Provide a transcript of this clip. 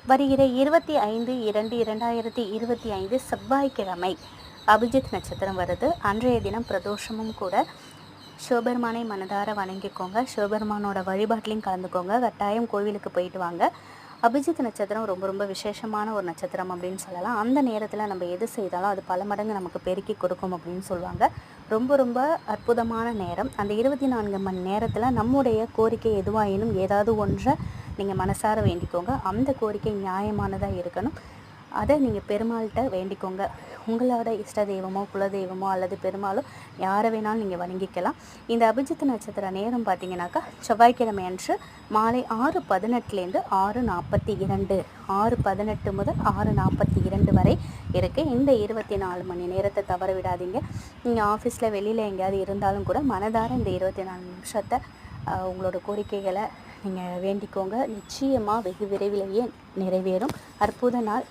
வருகிற 25/2/2025 செவ்வாய்க்கிழமை அபிஜித் நட்சத்திரம் வருது. அன்றைய தினம் பிரதோஷமும் கூட. சிவபெருமானை மனதார வணங்கிக்கோங்க. சிவபெருமானோட வழிபாட்டிலையும் கலந்துக்கோங்க. கட்டாயம் கோவிலுக்கு போயிட்டு வாங்க. அபிஜித் நட்சத்திரம் ரொம்ப ரொம்ப விசேஷமான ஒரு நட்சத்திரம் அப்படின்னு சொல்லலாம். அந்த நேரத்தில் நம்ம எது செய்தாலும் அது பல மடங்கு நமக்கு பெருக்கி கொடுக்கும் அப்படின்னு சொல்லுவாங்க. ரொம்ப ரொம்ப அற்புதமான நேரம். அந்த 24 மணி நேரத்தில் நம்முடைய கோரிக்கை எதுவாயினும் ஏதாவது ஒன்றை நீங்கள் மனசார வேண்டிக்கோங்க. அந்த கோரிக்கை நியாயமானதாக இருக்கணும். அதை நீங்கள் பெருமாள்கிட்ட வேண்டிக்கோங்க. உங்களோட இஷ்ட தெய்வமோ குலதெய்வமோ அல்லது பெருமாளோ யாரை வேணாலும் நீங்கள் வணங்கிக்கலாம். இந்த அபிஜித் நட்சத்திர நேரம் பார்த்தீங்கன்னாக்கா செவ்வாய்க்கிழமை அன்று மாலை 6:18 6:42 6:18 முதல் 6:42 வரை இருக்குது. இந்த 24 மணி நேரத்தை தவற விடாதீங்க. நீங்கள் ஆஃபீஸில் வெளியில் எங்கேயாவது இருந்தாலும் கூட மனதார இந்த 24 நிமிஷத்தை உங்களோட கோரிக்கைகளை நீங்கள் வேண்டிக்கோங்க. நிச்சயமாக வெகு விரைவிலேயே நிறைவேறும். அற்புத நாள்.